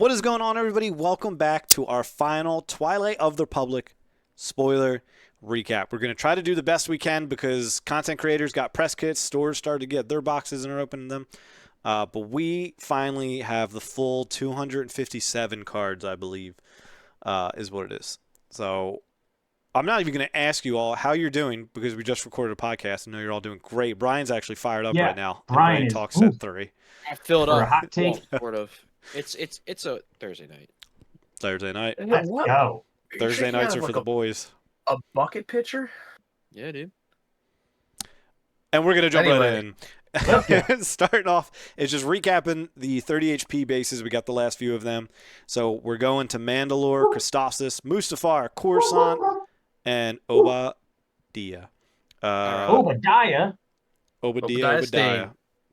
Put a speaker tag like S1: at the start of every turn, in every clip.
S1: What is going on, everybody? Welcome back to our final Twilight of the Republic spoiler recap. We're going to try to do the best we can because content creators got press kits, stores started to get their boxes and are opening them. But we finally have the full 257 cards, I believe, is what it is. So I'm not even going to ask you all how you're doing because we just recorded a podcast and know you're all doing great. Brian's actually fired up right now.
S2: Brian
S1: and
S2: is
S1: talk set 3.
S3: I filled
S2: for
S3: up.
S2: a hot take.
S3: Well, sort of. It's a Thursday night.
S1: Thursday night.
S2: Let's go.
S1: Thursday nights are for the boys.
S4: A bucket pitcher?
S3: Yeah, dude.
S1: And we're going to jump
S4: Anyway.
S1: right in. Starting off, it's just recapping the 30 HP bases. We got the last few of them. So we're going to Mandalore, Christophsis, Mustafar, Coruscant, and Obadiah.
S2: Obadiah.
S1: Obadiah.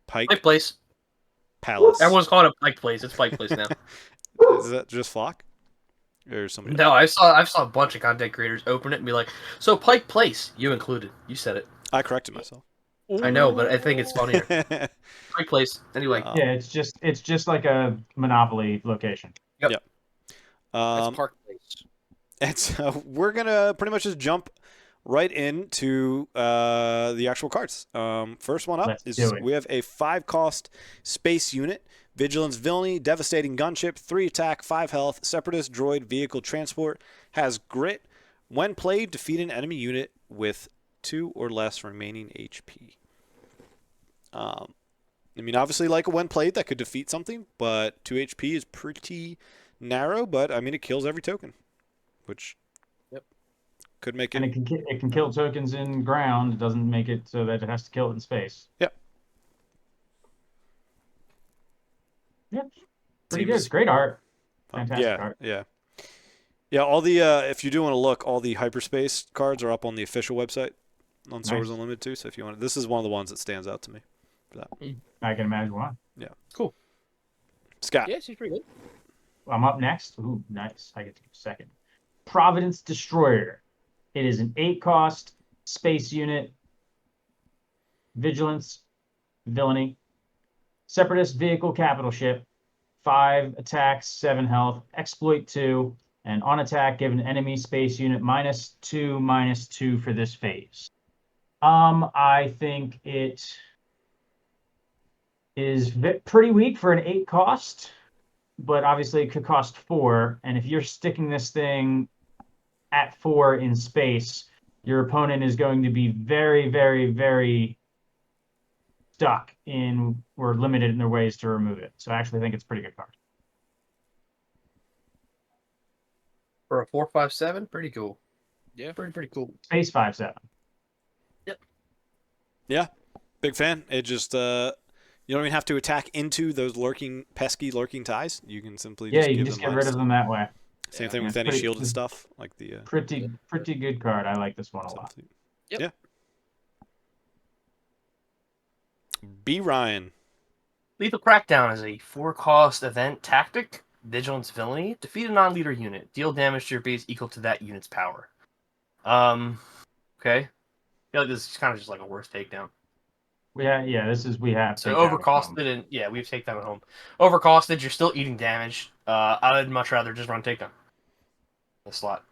S1: Pike
S4: Pike Place.
S1: Palace.
S4: Everyone's calling it Pike Place. It's Pike Place now.
S1: Is that just Flock? Or somebody
S4: No, I saw a bunch of content creators open it and be like, "So Pike Place, you included. You said it."
S1: I corrected myself.
S4: I know, but I think it's funnier. Pike Place. Anyway,
S2: Yeah, it's just like a Monopoly location.
S4: Yep.
S3: That's Park Place.
S1: And so we're going to pretty much just jump right into the actual cards. First one up
S2: Let's do it.
S1: we have a 5-cost space unit. Vigilance, Villainy, Devastating Gunship, 3 attack, 5 health, Separatist, Droid, Vehicle Transport, has Grit. When played, defeat an enemy unit with 2 or less remaining HP. I mean, obviously, like when played, that could defeat something, but 2 HP is pretty narrow, but, I mean, it kills every token, which could make it...
S2: And it can kill tokens in ground. It doesn't make it so that it has to kill it in space.
S1: Yep.
S2: Yep. Pretty
S1: Seems-
S2: good. Great art. Fantastic art.
S1: Yeah, all the if you do want to look, all the hyperspace cards are up on the official website on Star Wars Unlimited too. So if you want, this is one of the ones that stands out to me for that.
S2: I can imagine why.
S4: cool.
S1: Scott,
S3: Yeah, she's pretty good.
S2: I'm up next. Ooh, nice. I get to go second. Providence Destroyer. It is an 8-cost space unit. Vigilance, Villainy, Separatist Vehicle Capital Ship, 5 attacks, 7 health, Exploit 2, and on attack, give an enemy space unit -2/-2 for this phase. I think it is pretty weak for an 8 cost, but obviously it could cost 4. And if you're sticking this thing at 4 in space, your opponent is going to be very, very, very stuck in or limited in their ways to remove it. So I actually think it's a pretty good card.
S4: For a 4/5/7, pretty cool.
S3: Yeah.
S4: Pretty cool.
S2: Space 5/7.
S1: big fan. It just you don't even have to attack into those pesky lurking ties. You can simply
S2: Yeah,
S1: just
S2: you
S1: give
S2: can just
S1: them
S2: get rid of them that way.
S1: Same thing with
S2: Yeah,
S1: any
S2: pretty-
S1: shielded stuff like the
S2: Pretty good card. I like this one a lot.
S3: Yep.
S1: Yeah. B Ryan.
S4: Lethal Crackdown is a 4-cost event tactic. Vigilance Villainy. Defeat a non-leader unit. Deal damage to your base equal to that unit's power. Okay. I feel like this is kind of just like a worse takedown.
S2: We have
S4: So
S2: takedown at home.
S4: overcosted, and yeah, we have takedown at home. Overcosted, you're still eating damage. I would much rather just run takedown. The slot.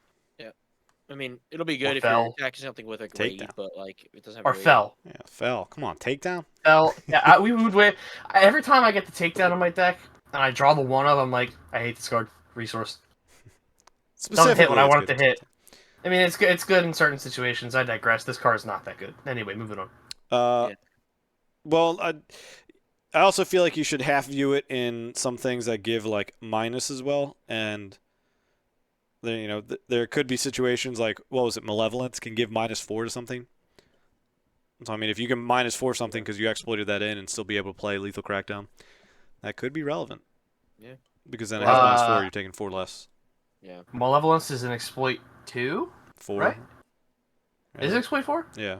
S3: I mean, it'll be good
S4: Or
S3: if
S4: fell.
S3: you're attacking something with a grade,
S1: Takedown.
S3: but like it doesn't have
S4: Or
S3: a grade.
S4: fell.
S1: Yeah, fell. Come on, takedown.
S4: Fell. Yeah, we would wait. Every time I get the takedown on my deck, and I draw the 1-of, I'm like, I hate this card. Resource. Doesn't hit when I
S1: it's
S4: want it
S1: good
S4: to hit. I mean, it's good. It's good in certain situations. I digress. This card is not that good. Anyway, moving on.
S1: Yeah.
S3: Yeah.
S1: Well, I also feel like you should half view it in some things that give like minus as well, and there, there could be situations like what was it, Malevolence can give -4 to something. So I mean, if you can -4 something because you exploited that in and still be able to play Lethal Crackdown, that could be relevant.
S3: Yeah.
S1: Because then it has -4, you're taking 4 less.
S3: Yeah.
S4: Malevolence is an exploit 2,
S1: 4.
S4: right?
S1: Yeah.
S4: Is it exploit 4?
S1: Yeah.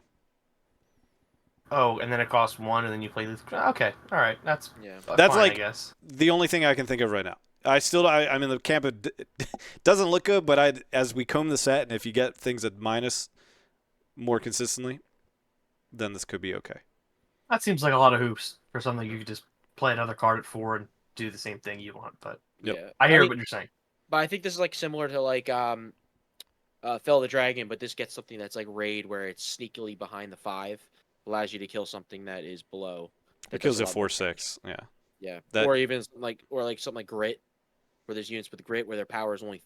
S4: Oh, and then it costs 1, and then you play Lethal. Okay, all right, that's
S3: Yeah.
S1: That's
S4: fine,
S1: like-
S4: I guess.
S1: The only thing I can think of right now. I'm in the camp of doesn't look good, but as we comb the set, and if you get things at minus more consistently, then this could be okay.
S4: That seems like a lot of hoops for something you could just play another card at 4 and do the same thing you want, but
S1: Yep.
S3: Yeah.
S4: I hear
S3: mean,
S4: what you're saying.
S3: But I think this is like similar to like Fell the Dragon, but this gets something that's like Raid, where it's sneakily behind the 5, allows you to kill something that is below.
S1: It
S3: That
S1: kills
S3: does a
S1: at
S3: lot more damage.
S1: 4/6. Yeah.
S3: Yeah.
S1: That-
S3: Or even like something like Grit, where there's units with Grit where their power is only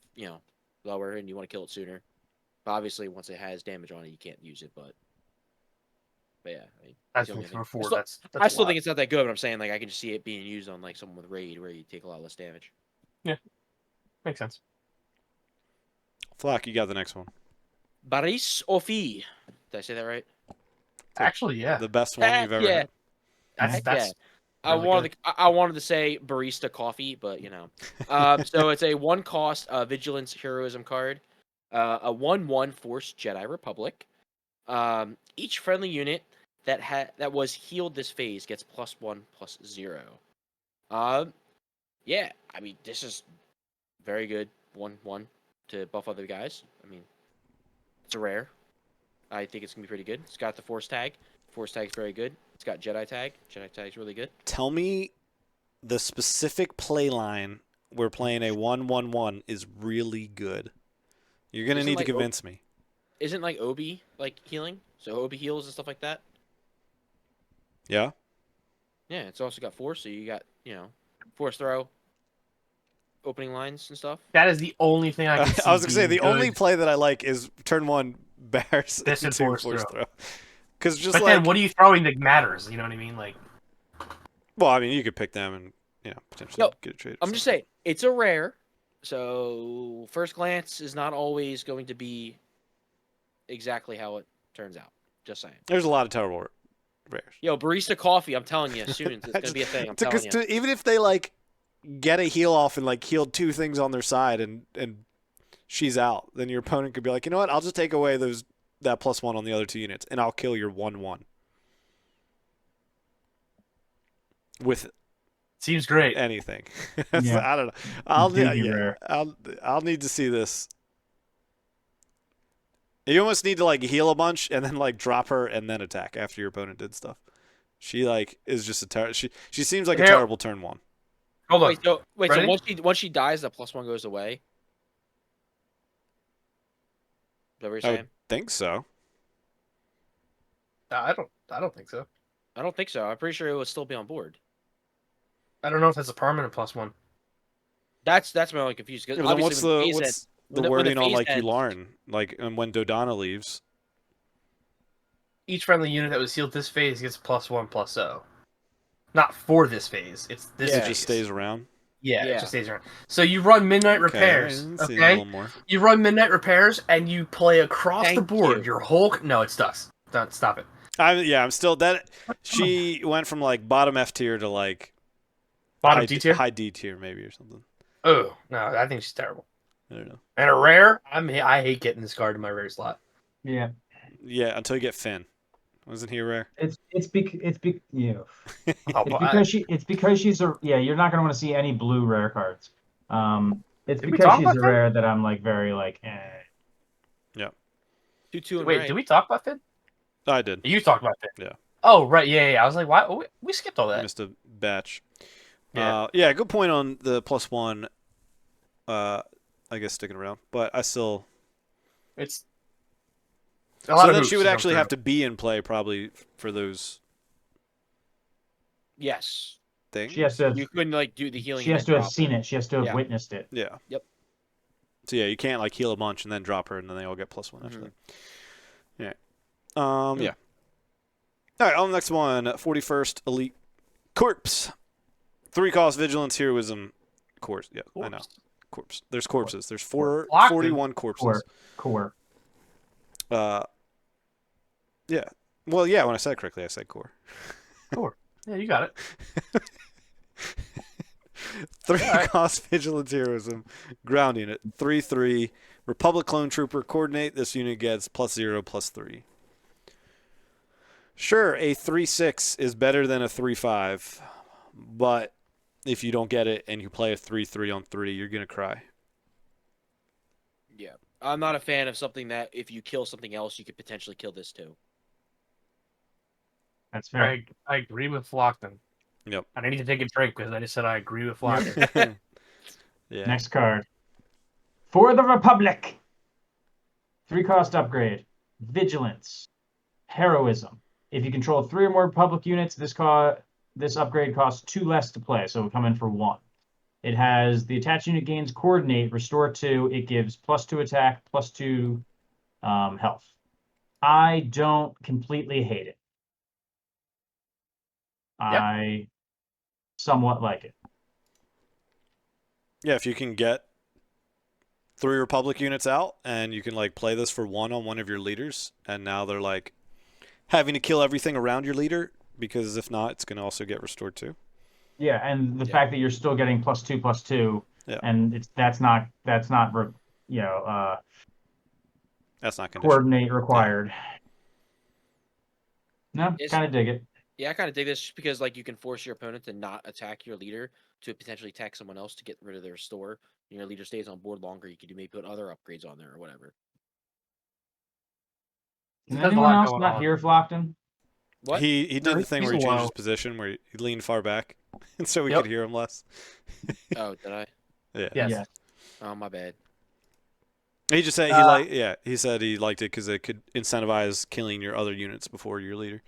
S3: lower, and you want to kill it sooner. But obviously, once it has damage on it, you can't use it. But yeah, I mean,
S4: That's
S3: the only thing.
S4: for 4.
S3: Still-
S4: That's
S3: I
S4: a
S3: still
S4: lot.
S3: think it's not that good, but I'm saying like I can just see it being used on like someone with Raid, where you take a lot less damage.
S4: Makes sense.
S1: Flock, you got the next one.
S3: Baris Ofi. Did I say that right?
S4: Actually, yeah.
S1: The best one
S3: Heck
S1: you've ever
S3: yeah.
S1: had.
S3: Heck
S4: That's
S3: I
S4: really
S3: wanted
S4: good.
S3: I wanted to say barista coffee, but so it's a 1 cost vigilance heroism card, a 1/1 force Jedi Republic. Each friendly unit that was healed this phase gets +1/+0. Yeah, I mean this is very good 1/1 to buff other guys. I mean, it's a rare. I think it's gonna be pretty good. It's got the force tag. Force tag's very good. It's got Jedi tag. Jedi tag's really good.
S1: Tell me the specific play line where playing a 1/1/1 is really good. You're going to
S3: Isn't
S1: need to
S3: like
S1: convince me.
S3: Isn't like Obi like healing? So Obi heals and stuff like that.
S1: Yeah?
S3: Yeah, it's also got force, so you got force throw, opening lines and stuff.
S4: That is the only thing I can see.
S1: I was going to say, the
S4: being
S1: only
S4: good.
S1: play that I like is turn 1 bears
S4: This and
S1: into
S4: force
S1: force
S4: throw.
S1: throw. Because just
S4: But
S1: like,
S4: then, what are you throwing that matters? You know what I mean? Like,
S1: well, I mean, you could pick them and, potentially
S3: No,
S1: get a trade. or
S3: I'm just
S1: something.
S3: saying it's a rare, so first glance is not always going to be exactly how it turns out. Just saying.
S1: There's a lot of terrible rares.
S3: Yo, barista coffee. I'm telling you, soon it's gonna be a thing. I'm telling you.
S1: Even if they like get a heal off and like healed 2 things on their side and she's out, then your opponent could be like, you know what? I'll just take away that +1 on the other 2 units and I'll kill your 1/1 with
S4: seems great.
S1: anything.
S2: Yeah.
S1: I don't know.
S2: Rare.
S1: I'll need to see this. You almost need to like heal a bunch and then like drop her and then attack after your opponent did stuff. She like is just she seems like a
S4: Here.
S1: terrible turn 1.
S4: Hold on.
S3: So
S4: Ready?
S3: once she dies, the +1 goes away. Is that what you're
S1: I
S3: saying?
S1: would think so.
S4: I don't think so.
S3: I don't think so. I'm pretty sure it would still be on board.
S4: I don't know if that's a permanent +1.
S3: That's my only confusion.
S1: Yeah,
S3: Because
S1: but then
S3: obviously
S1: what's the
S3: when the
S1: wording on
S3: phase
S1: like
S3: ends-
S1: Yularen? Like and when Dodonna leaves.
S4: Each friendly unit that was healed this phase gets +1/+0. Not for this phase. It's this.
S3: Yeah.
S1: It
S4: phase.
S1: just stays around.
S4: Yeah,
S3: Yeah.
S4: it just stays around. So you run midnight
S1: Okay,
S4: repairs.
S1: I see a
S4: Okay.
S1: little more.
S4: You run midnight repairs and you play across the
S3: Thank
S4: board.
S3: you.
S4: Your whole no, it's dust. Don't stop it.
S1: I'm still that. She went from like bottom F tier to like
S4: Bottom D tier.
S1: high D tier maybe or something.
S4: Oh no, I think she's terrible.
S1: I don't know.
S4: And a rare, I hate getting this card in my rare slot.
S2: Yeah.
S1: Yeah, until you get Finn. Wasn't he rare?
S2: It's
S4: Oh, well,
S2: it's because she's a you're not gonna want to see any blue rare cards. It's
S4: Did we
S2: because
S4: talk
S2: she's
S4: about
S2: a
S4: that?
S2: rare that I'm like very like
S3: 2/2 and
S4: wait,
S3: right.
S4: did we talk about Finn?
S1: I did.
S4: You talked about Finn.
S1: Yeah.
S4: Oh right, yeah. I was like, why? Oh, we skipped all that.
S1: Missed a batch.
S4: Yeah.
S1: Yeah, good point on the +1. I guess sticking around, but I still.
S4: It's a
S1: So
S4: lot of
S1: then
S4: hoops
S1: she would
S4: jump
S1: actually
S4: through.
S1: have to be in play probably for those
S3: Yes.
S1: things.
S2: she has to
S3: You couldn't like do the healing.
S2: she
S3: and
S2: has
S3: then
S2: to have
S3: drop
S2: seen
S3: her.
S2: it. She has to have
S3: Yeah.
S2: witnessed it.
S1: Yeah.
S3: Yep.
S1: So yeah, you can't like heal a bunch and then drop her and then they all get +1 after
S3: Mhm.
S1: that. Yeah. Yeah. All right, on the next one, 41st Elite Corpse. 3 cost vigilance heroism course. Yeah, I know. Corpse. There's corpses. There's 41 corpses.
S2: Core.
S1: Yeah. Well, yeah, when I said it correctly, I said core.
S4: Yeah, you got it.
S1: 3
S4: Alright.
S1: cost vigilance heroism ground unit. 3/3 Republic clone trooper coordinate. This unit gets +0/+3. Sure, a 3/6 is better than a 3/5, but if you don't get it and you play a 3/3 on 3, you're gonna cry.
S3: Yeah. I'm not a fan of something that if you kill something else, you could potentially kill this too.
S2: That's fair.
S4: I agree with Flockton.
S1: Yep.
S4: And I need to take a drink because I just said I agree with Flockton.
S1: Yeah.
S2: Next card. For the Republic. 3-cost upgrade. Vigilance. Heroism. If you control 3 or more Republic units, this upgrade costs 2 less to play, so it will come in for 1. It has the attached unit gains coordinate, restore 2. It gives +2 attack, +2 health. I don't completely hate it.
S4: Yep.
S2: I somewhat like it.
S1: Yeah, if you can get 3 Republic units out and you can like play this for 1 on one of your leaders, and now they're like having to kill everything around your leader, because if not, it's going to also get restored too.
S2: Yeah, and the
S3: Yeah.
S2: fact that you're still getting +2/+2,
S1: Yeah.
S2: and that's not
S1: That's not conditional.
S2: coordinate required. No,
S3: It's-
S2: kind of dig it.
S3: Yeah, I kind of dig this just because like you can force your opponent to not attack your leader to potentially attack someone else to get rid of their store. And your leader stays on board longer. You could maybe put other upgrades on there or whatever.
S2: Can
S4: There's a
S2: anyone
S4: lot
S2: else
S4: going
S2: not
S4: on.
S2: hear Flockton?
S3: What?
S1: He did
S4: No,
S1: the thing
S4: he's
S1: where he changed
S4: low.
S1: his position, where he leaned far back, and so we
S4: Yep.
S1: could hear him less.
S3: Oh, did I?
S1: Yeah.
S4: Yes.
S2: Yeah.
S3: Oh, my bad.
S1: He just said he said he liked it because it could incentivize killing your other units before your leader.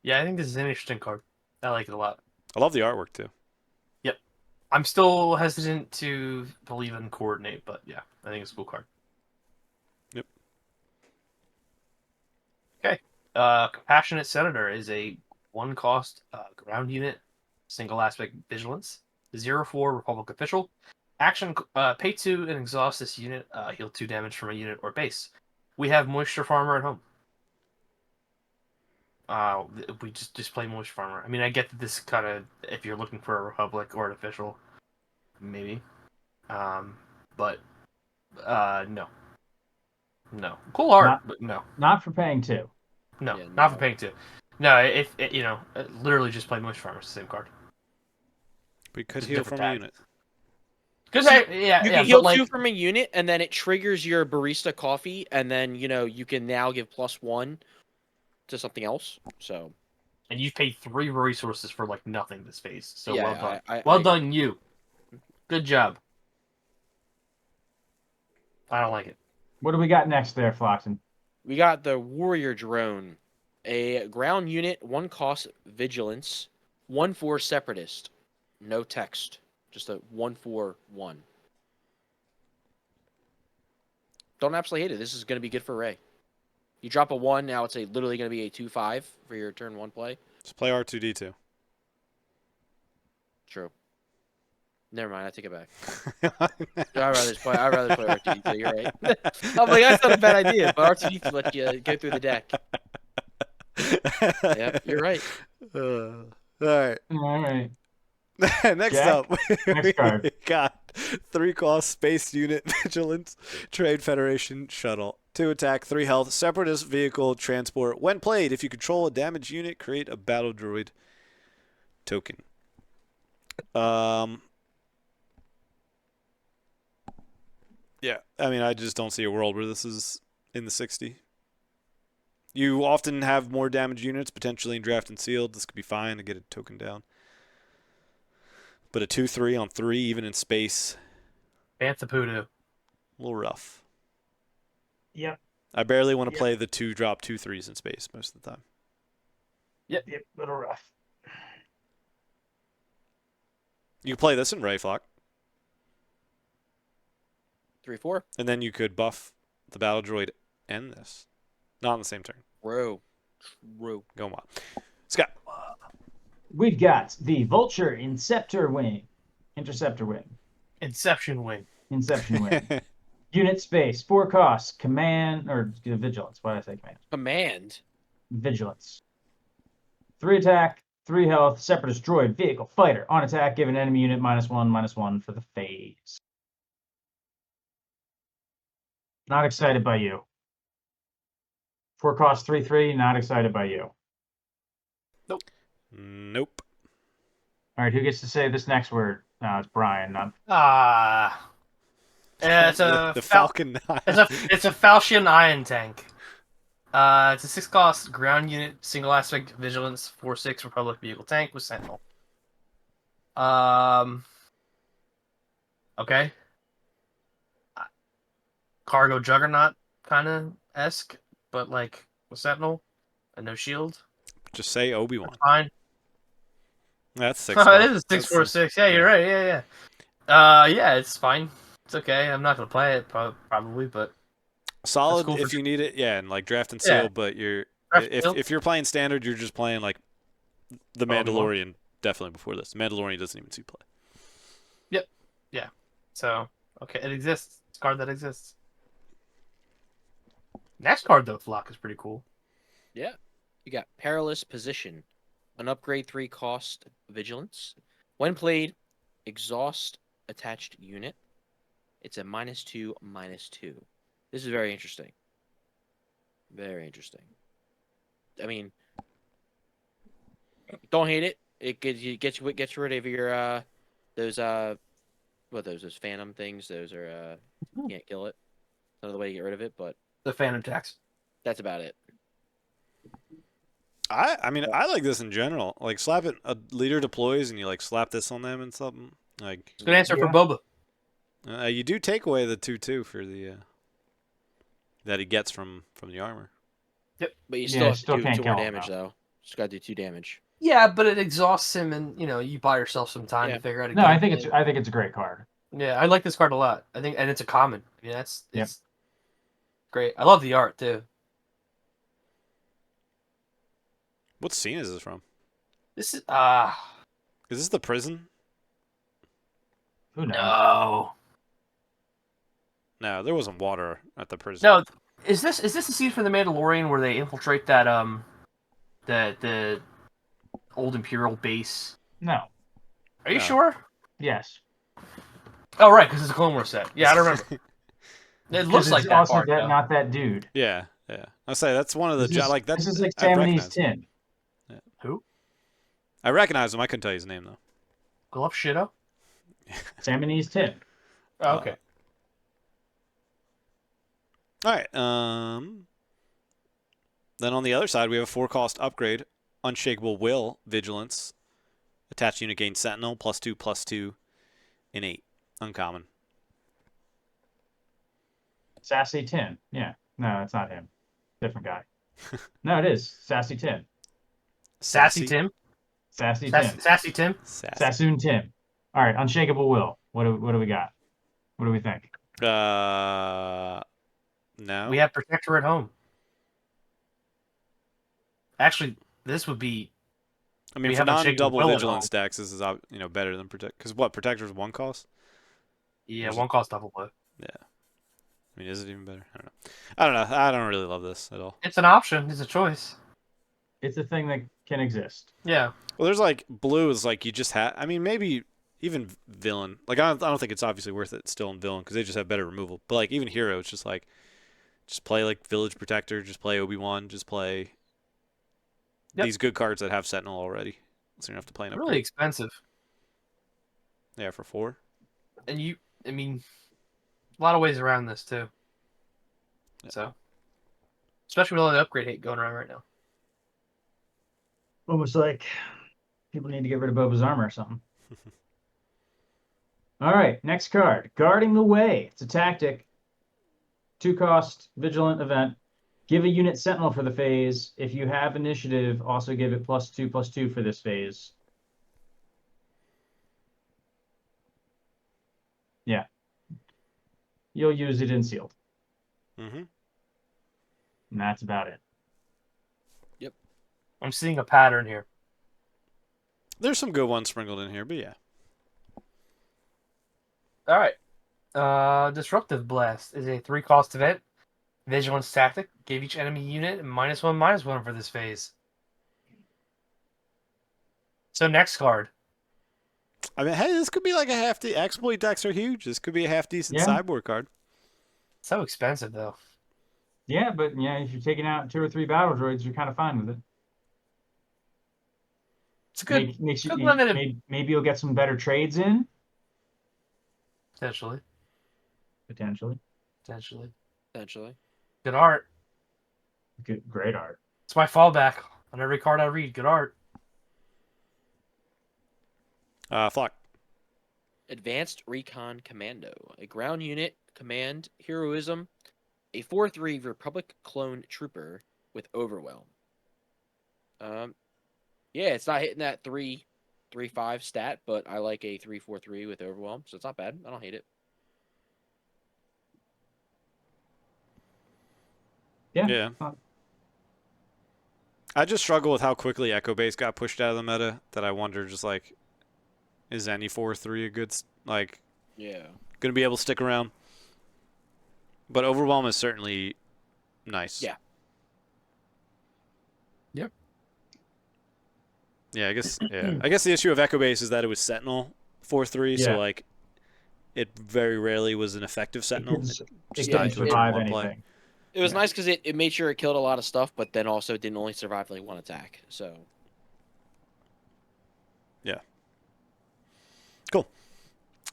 S4: Yeah, I think this is an interesting card. I like it a lot.
S1: I love the artwork too.
S4: I'm still hesitant to believe in coordinate, but yeah, I think it's a cool card.
S1: Yep.
S4: Okay. Compassionate Senator is a 1-cost ground unit, single aspect vigilance, 0/4 Republic official. Action: pay 2 and exhaust this unit. Heal 2 damage from a unit or base. We have Moisture Farmer at home. We just play Moisture Farmer. I mean, I get that this kind of, if you're looking for a Republic or an official, maybe. But no. Cool art, but no.
S2: Not for paying 2.
S4: No,
S3: Yeah,
S4: not for
S3: no.
S4: paying 2. No, if literally just play Moisture Farmer. It's the same card.
S1: We could
S4: Just
S1: heal
S4: different
S1: from a
S4: tag.
S1: unit.
S4: Because
S3: You can heal 2 from a unit, and then it triggers your barista coffee, and then you can now give +1 to something else. So
S4: and you've paid 3 resources for like nothing this phase. So
S3: Yeah,
S4: well done.
S3: I
S4: Well
S3: agree.
S4: done, you. Good job. I don't like it.
S2: What do we got next there, Flockton?
S3: we got the warrior drone, a ground unit, 1-cost vigilance, 1/4 separatist, no text, just a 1/4/1. Don't absolutely hate it. This is going to be good for Ray. You drop a 1, now it's literally going to be a 2/5 for your turn 1 play.
S1: Let's play R2D2.
S3: True. Never mind, I take it back. I'd rather play R2D2. You're right. I'm like, that's not a bad idea, but R2D2 let you go through the deck. Yeah, you're right.
S1: All right.
S2: All right.
S1: Next
S2: Jack,
S1: up,
S2: next card.
S1: we got 3-cost space unit vigilance, Trade Federation shuttle, 2 attack, 3 health, separatist vehicle transport. When played, if you control a damaged unit, create a battle droid token. Yeah, I mean, I just don't see a world where this is in the 60. You often have more damaged units, potentially in draft and sealed. This could be fine to get a token down. But a 2/3 on 3, even in space,
S4: Bantha Poodoo.
S1: a little rough.
S2: Yep.
S1: I barely want to
S2: Yep.
S1: play the 2-drop 2/3s in space most of the time.
S2: Yep. Little rough.
S1: You could play this in Rayflock,
S3: 3/4.
S1: and then you could buff the battle droid and this. Not on the same turn.
S3: True.
S1: Go on. Scott.
S2: We've got the Vulture Interceptor Wing.
S4: Inception Wing.
S2: Inception Wing. Unit space, 4 costs, command, or vigilance. Why did I say command?
S3: Command.
S2: Vigilance. 3 attack, 3 health, separatist droid, vehicle, fighter. On attack, give an enemy unit -1/-1 for the phase. Not excited by you. 4 costs, 3/3, not excited by you.
S1: Nope.
S2: All right, who gets to say this next word? No, it's Brian. Not...
S4: It's a
S1: the Falcon 9.
S4: it's a Falchion Ion Tank. It's a 6-cost ground unit, single aspect vigilance, 4/6 Republic vehicle tank with Sentinel. Okay. Cargo Juggernaut kind of esque, but like with Sentinel and no shield.
S1: Just say Obi-Wan.
S4: Fine.
S1: That's 6
S4: It
S1: cost.
S4: is a
S1: That's
S4: 6/4/6. Yeah, you're right. Yeah, yeah. Yeah, it's fine. It's okay. I'm not gonna play it probably, but that's
S1: solid
S4: cool for
S1: if you need it. Yeah, and like draft and
S4: Yeah.
S1: seal. But you're
S4: Draft and seal.
S1: if you're playing standard, you're just playing like the
S4: Obi-Wan.
S1: Mandalorian. Definitely before this, Mandalorian doesn't even see play.
S4: Yep. Yeah. So okay, it exists. It's a card that exists. Next card though, Flock is pretty cool.
S3: Yeah. You got Perilous Position, an upgrade 3 cost vigilance. When played, exhaust attached unit. It's a -2/-2. This is very interesting. Very interesting. I mean, don't hate it. It gets rid of your those those phantom things. Those are you can't kill it. Another way to get rid of it, but
S4: The Phantom Tax.
S3: that's about it.
S1: I mean I like this in general. Like slap it, a leader deploys and you like slap this on them and something. Like
S4: It's a good answer for
S2: Yeah.
S4: Boba.
S1: you do take away the 2/2 for the that he gets from the armor.
S3: But you
S2: Yeah,
S3: still have
S2: still
S3: to do
S2: can't
S3: 2
S2: kill
S3: more
S2: him,
S3: damage though. Just gotta do 2 damage.
S4: Yeah, but it exhausts him, and you buy yourself some time
S3: Yeah.
S4: to figure out a
S2: No,
S4: game
S2: I think
S4: plan.
S2: it's a great card.
S4: Yeah, I like this card a lot. I think, and it's a common. I mean, it's
S2: Yep.
S4: great. I love the art too.
S1: What scene is this from?
S4: This is
S1: Is this the prison?
S2: Who knows?
S4: no,
S1: No, there wasn't water at the prison.
S4: no. Is this the scene from the Mandalorian where they infiltrate that the old Imperial base?
S2: No.
S4: Are you
S1: No.
S4: sure?
S2: Yes.
S4: Oh, right, because it's a Clone Wars set. Yeah, I don't remember. It looks
S2: Because
S4: like
S2: it's
S4: that
S2: also
S4: part.
S2: that
S4: though.
S2: not that dude.
S1: Yeah, yeah. I say that's one of the
S2: This is,
S1: like that.
S2: this is like
S1: I
S2: Sammy's
S1: recognize him.
S2: tin.
S4: Who?
S1: I recognize him. I couldn't tell you his name though.
S4: Glove Shido?
S2: Sammy's tin.
S4: Oh, okay.
S1: All right. Then on the other side, we have a 4-cost upgrade, Unshakable Will, Vigilance. Attached unit gains Sentinel, +2/+2, in 8. Uncommon.
S2: Sassy tin. Yeah. No, it's not him. Different guy. No, it is. Sassy tin.
S4: Sassy Tim?
S2: Sassy tin.
S4: Sassy Tim?
S1: Sassy.
S2: Sassoon tin. All right. Unshakable Will. What do we got? What do we think?
S1: No.
S4: We have Protector at home. Actually, this would be.
S1: I mean,
S4: we
S1: for
S4: have Unshakable
S1: non-double
S4: Will at
S1: vigilance
S4: home.
S1: decks, this is better than Protect. Because what, Protector's 1 cost?
S4: Yeah,
S1: Is it-
S4: one cost double blue.
S1: Yeah. I mean, is it even better? I don't know. I don't really love this at all.
S4: It's an option. It's a choice.
S2: It's a thing that can exist.
S4: Yeah.
S1: Well, there's like blue is like you just have. I mean, maybe even villain. Like I don't think it's obviously worth it still in villain because they just have better removal. But like even hero, it's just like just play like Village Protector, just play Obi-Wan, just play these good cards that have Sentinel already. So you don't have to play an
S4: Really
S1: upgrade.
S4: expensive.
S1: Yeah, for 4.
S4: And I mean, a lot of ways around this too.
S1: Yeah.
S4: So, especially with all the upgrade hate going around right now.
S2: Almost like people need to get rid of Boba's armor or something. All right, next card. Guarding the Way. It's a tactic. 2-cost vigilant event. Give a unit Sentinel for the phase. If you have initiative, also give it +2/+2 for this phase. Yeah. You'll use it in sealed.
S1: Mm-hmm.
S2: And that's about it.
S4: I'm seeing a pattern here.
S1: There's some good ones sprinkled in here, but yeah.
S4: All right. Disruptive Blast is a 3-cost event. Vigilance tactic. Give each enemy unit a -1/-1 for this phase. So next card.
S1: I mean, hey, this could be like a half. Exploit decks are huge. This could be a half decent
S2: Yeah.
S1: sideboard card.
S4: So expensive though.
S2: Yeah, but yeah, if you're taking out 2 or 3 battle droids, you're kind of fine with it.
S4: It's a good,
S2: Makes you
S4: good limited.
S2: maybe you'll get some better trades in
S4: Potentially.
S2: potentially.
S3: Potentially.
S4: Good art.
S2: Great art.
S4: It's my fallback on every card I read. Good art.
S1: Flock.
S3: Advanced Recon Commando, a ground unit, command, heroism, a 4/3 Republic clone trooper with overwhelm. Yeah, it's not hitting that 3/5 stat, but I like a 3/4/3 with overwhelm, so it's not bad. I don't hate it.
S1: Yeah.
S2: fine.
S1: I just struggle with how quickly Echo Base got pushed out of the meta that I wonder just like, is any 4/3 a good, like,
S3: Yeah.
S1: going to be able to stick around? But Overwhelm is certainly nice.
S3: Yeah.
S4: Yep.
S1: Yeah, I guess the issue of Echo Base is that it was Sentinel 4/3, so
S2: Yeah.
S1: like it very rarely was an effective Sentinel.
S2: It
S1: just
S2: can
S1: died to a
S2: survive
S1: 2-1 play.
S2: anything.
S3: It was
S2: Yeah.
S3: nice because it made sure it killed a lot of stuff, but then also didn't only survive like one attack. So
S1: Cool.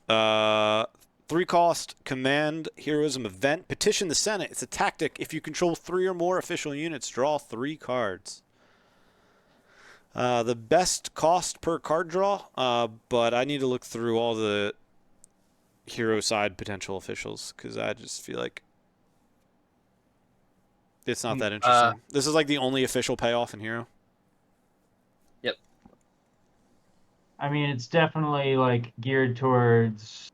S1: 3-cost command heroism event. Petition the Senate. It's a tactic. If you control 3 or more official units, draw 3 cards. The best cost per card draw, but I need to look through all the hero side potential officials because I just feel like it's not that interesting. This is like the only official payoff in hero.
S2: I mean, it's definitely like geared towards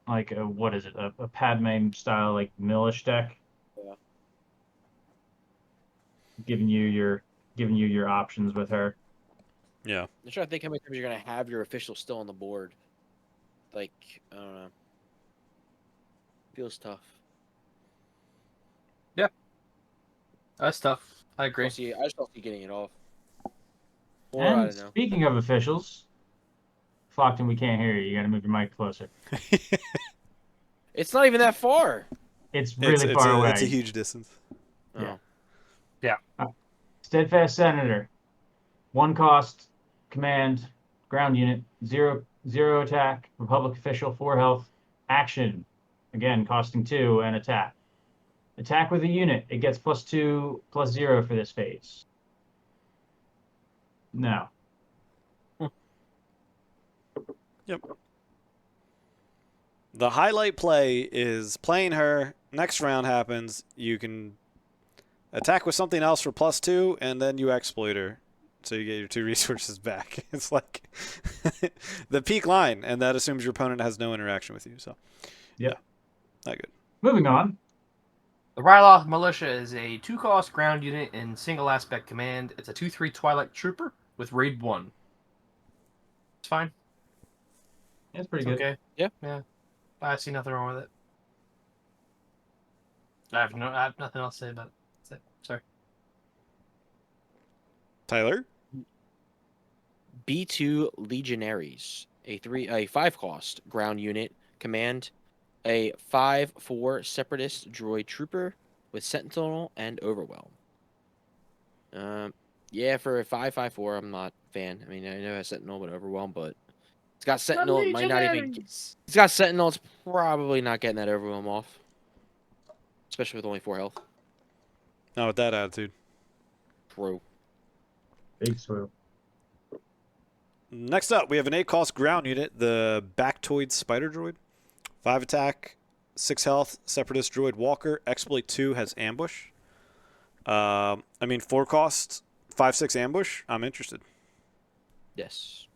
S2: like a, what is it? A Padme style like Millish deck.
S3: Yeah.
S2: Giving you your options with her.
S1: Yeah.
S3: I'm trying to think how many times you're gonna have your official still on the board. Like, I don't know. Feels tough.
S4: That's tough. I agree.
S3: I just don't see getting it off. Or
S2: And
S3: I don't know.
S2: speaking of officials, Flockton, we can't hear you. You got to move your mic closer.
S3: It's not even that far.
S2: It's really far away.
S1: It's a huge distance.
S3: Oh.
S2: Yeah. Steadfast Senator, 1 cost, command, ground unit, 0 attack, Republic official, 4 health, action, again costing 2 and attack. Attack with a unit, it gets +2, +0 for this phase. No.
S1: Yep. The highlight play is playing her. Next round happens. You can attack with something else for +2, and then you exploit her. So you get your 2 resources back. It's like the peak line, and that assumes your opponent has no interaction with you. So,
S2: Yep.
S1: yeah, not good.
S2: Moving on.
S4: The Ryloth Militia is a 2-cost ground unit in single aspect command. It's a 2/3 Twilight Trooper with raid 1. It's fine.
S2: That's pretty
S4: It's
S2: good.
S4: okay. Yeah. I see nothing wrong with it. I have nothing else to say about it. That's it. Sorry.
S1: Tyler?
S3: B2 Legionaries, a 5-cost ground unit, command, a 5/4 Separatist droid trooper with Sentinel and Overwhelm. Yeah, for a 5/4, I'm not a fan. I mean, I know it has Sentinel but Overwhelm, but it's got Sentinel. It might not even. It's got Sentinel. It's probably not getting that Overwhelm off, especially with only 4 health.
S1: Not with that attitude.
S3: True.
S2: Big swoop.
S1: Next up, we have an 8-cost ground unit, the Bactoid Spider Droid. 5 attack, 6 health, Separatist Droid Walker. Exploit 2 has Ambush. 4 cost, 5/6 Ambush. I'm interested.
S3: Yes.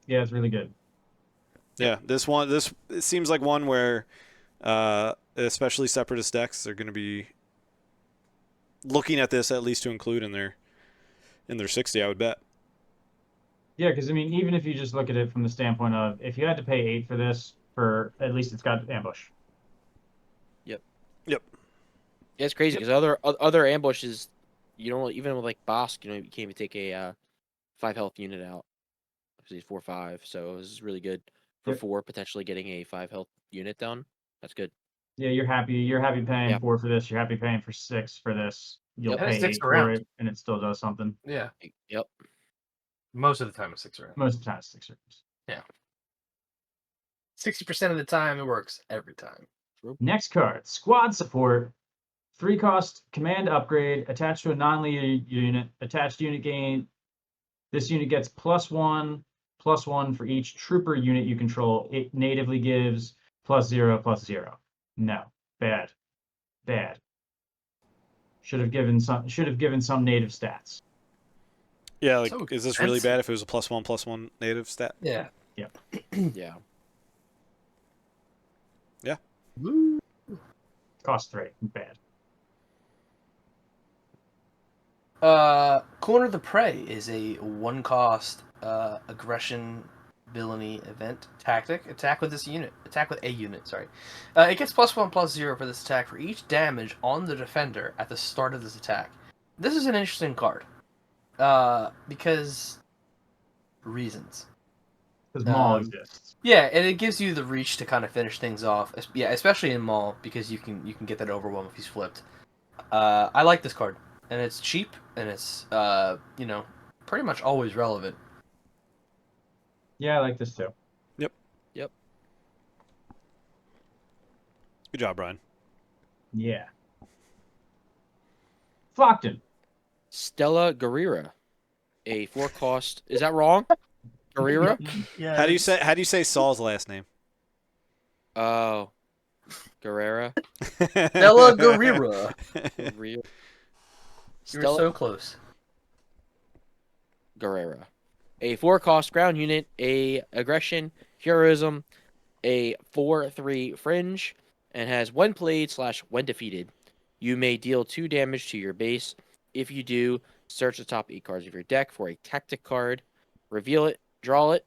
S2: Yeah, it's really good.
S1: Yeah, this it seems like one where, especially Separatist decks, are going to be looking at this at least to include in their 60, I would bet.
S2: Yeah, because I mean, even if you just look at it from the standpoint of if you had to pay 8 for this, for at least it's got ambush.
S3: Yep.
S1: Yep.
S3: Yeah, it's crazy because other ambushes, you don't even with like Bosk, you can't even take a 5 health unit out because he's 4/5. So this is really good for
S2: Yep.
S3: 4 potentially getting a 5 health unit down. That's good.
S2: Yeah, you're happy paying
S3: Yeah.
S2: 4 for this. You're happy paying for 6 for this. You'll
S3: Yep.
S4: And it
S2: pay
S4: sticks
S2: 8 for
S4: around.
S2: it, and it still does something.
S4: Yeah.
S3: Yep.
S4: Most of the time it sticks around.
S2: Most of the time, it's 6 rooms.
S4: 60% of the time it works every time.
S2: Next card, Squad Support. 3 cost, command upgrade, attached to a non-leader unit. Attached unit gain. This unit gets +1, +1 for each trooper unit you control. It natively gives +0/+0. No, bad. Should have given some native stats.
S1: Yeah, like,
S4: So
S1: is this really
S4: expensive.
S1: bad if it was a +1/+1 native stat?
S4: Yeah.
S3: Yeah.
S1: Yeah.
S2: Cost 3. Bad.
S4: Corner the Prey is a 1-cost aggression villainy event tactic. Attack with a unit, sorry. It gets +1/+0 for this attack for each damage on the defender at the start of this attack. This is an interesting card. Because reasons.
S2: Because Maul exists.
S4: Yeah, and it gives you the reach to kind of finish things off. Yeah, especially in Maul, because you can get that overwhelm if he's flipped. I like this card, and it's cheap, and it's pretty much always relevant.
S2: Yeah, I like this too.
S3: Yep.
S1: Good job, Brian.
S2: Yeah. Flockton.
S3: Stella Guerrera, a 4-cost. Is that wrong? Guerrera?
S4: Yeah.
S1: How do you say Saul's last name?
S3: Oh, Guerrera.
S4: Stella Guerrera.
S3: Guerrera.
S4: You're
S3: Stella
S4: so close.
S3: Guerrera, a 4-cost ground unit, a aggression, heroism, a 4/3 fringe, and has when played / when defeated. You may deal 2 damage to your base. If you do, search the top 8 cards of your deck for a tactic card, reveal it, draw it.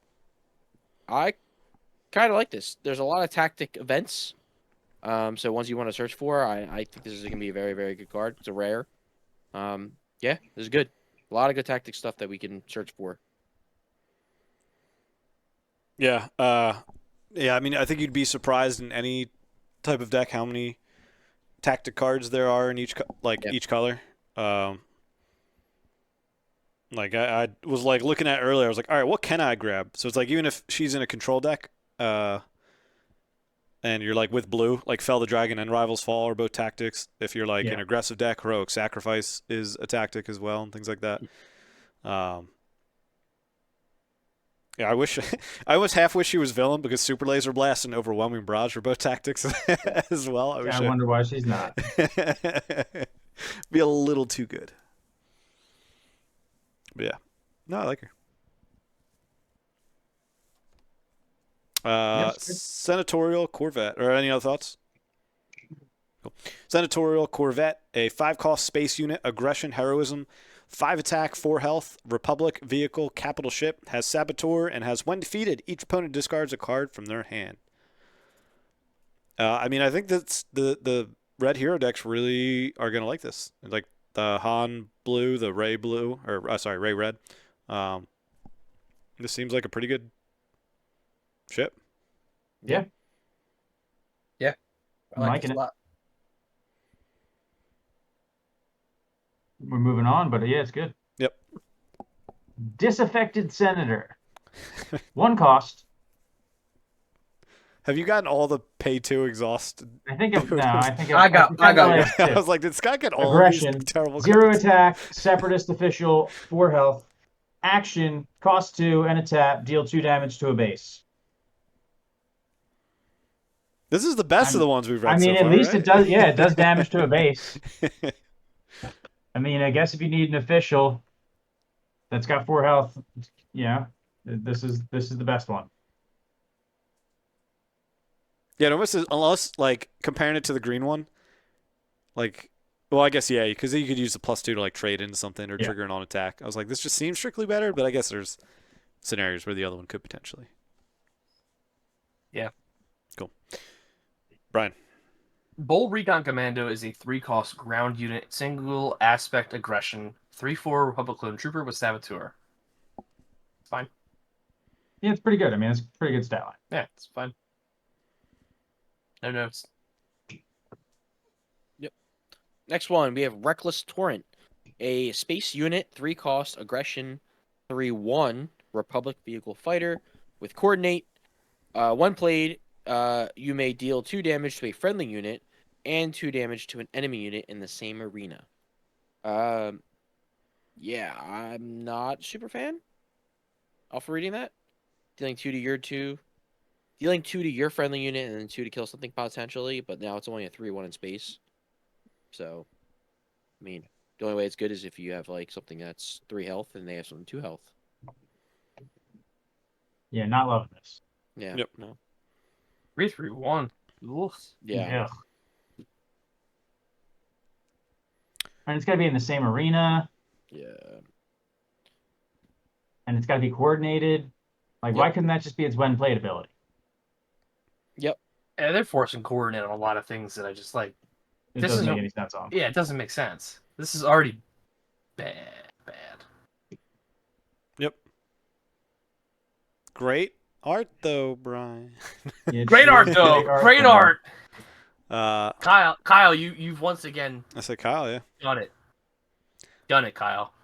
S3: I kind of like this. There's a lot of tactic events, so ones you want to search for. I think this is going to be a very, very good card. It's a rare. Yeah, this is good. A lot of good tactic stuff that we can search for.
S1: Yeah. Yeah, I mean, I think you'd be surprised in any type of deck how many tactic cards there are in each each color. Like I was like looking at earlier, I was like, all right, what can I grab? So it's like even if she's in a control deck, and you're like with blue, like Fell the Dragon and Rivals Fall are both tactics. If you're like an aggressive deck, Heroic Sacrifice is a tactic as well, and things like that. Yeah, I almost half wish she was villain because Super Laser Blast and Overwhelming Barrage were both tactics as well.
S2: I wonder why she's not.
S1: Be a little too good. But yeah. No, I like her. Senatorial Corvette. Or any other thoughts? Cool. Senatorial Corvette, a 5-cost space unit, aggression, heroism, 5 attack, 4 health, Republic vehicle, capital ship, has Saboteur, and has when defeated, each opponent discards a card from their hand. I mean, I think that's the red hero decks really are gonna like this. Like the Han blue, the Ray blue, or Ray red. This seems like a pretty good ship.
S2: Yeah.
S4: Yeah. I like this a lot.
S2: We're moving on, but yeah, it's good.
S1: Yep.
S2: Disaffected Senator. 1 cost.
S1: Have you gotten all the pay to exhaust?
S2: I think I
S1: I was like, did Scott get all
S2: aggression,
S1: of these terrible
S2: 0
S1: cards?
S2: attack, Separatist official, 4 health. Action, cost 2 and a tap, deal 2 damage to a base.
S1: This is the best of the ones we've read.
S2: I mean,
S1: so far,
S2: at least
S1: right?
S2: it does. Yeah, it does damage to a base. I mean, I guess if you need an official that's got 4 health, yeah, this is the best one.
S1: Yeah, unless like comparing it to the green one, like, well, I guess yeah, because you could use the +2 to like trade into something or trigger an on attack. I was like, this just seems strictly better, but I guess there's scenarios where the other one could potentially.
S4: Yeah.
S1: Cool. Brian.
S4: Bold Recon Commando is a 3-cost ground unit, single aspect aggression, 3/4 Republic Clone Trooper with Saboteur. It's fine.
S2: Yeah, it's pretty good. I mean, it's a pretty good stat line.
S4: Yeah, it's fine. No notes.
S3: Yep. Next one, we have Reckless Torrent, a space unit, 3-cost aggression, 3/1 Republic vehicle fighter with coordinate. When played, you may deal 2 damage to a friendly unit and 2 damage to an enemy unit in the same arena. Yeah, I'm not super fan. Off reading that. dealing 2 to your 2, dealing 2 to your friendly unit, and then 2 to kill something potentially. But now it's only a 3/1 in space. So, I mean, the only way it's good is if you have like something that's 3 health and they have something 2 health.
S2: Yeah, not loving this.
S3: Yeah.
S1: Yep.
S3: No.
S4: 3/3/1. Oof.
S3: Yeah.
S2: And it's got to be in the same arena,
S3: Yeah.
S2: and it's got to be coordinated. Like, why couldn't that just be its when played ability?
S3: Yep.
S4: Yeah, they're forcing coordinate on a lot of things that I just like.
S2: It
S4: This
S2: doesn't
S4: is
S2: make
S4: a-
S2: any sense on.
S4: Yeah, it doesn't make sense. This is already bad.
S1: Yep. Great art though, Brian.
S2: It
S4: Great
S2: sure
S4: art
S2: is
S4: though. Great
S2: though.
S4: art.
S1: Uh,
S4: Kyle, you've once again
S1: I said Kyle, yeah.
S4: done it. Done it, Kyle.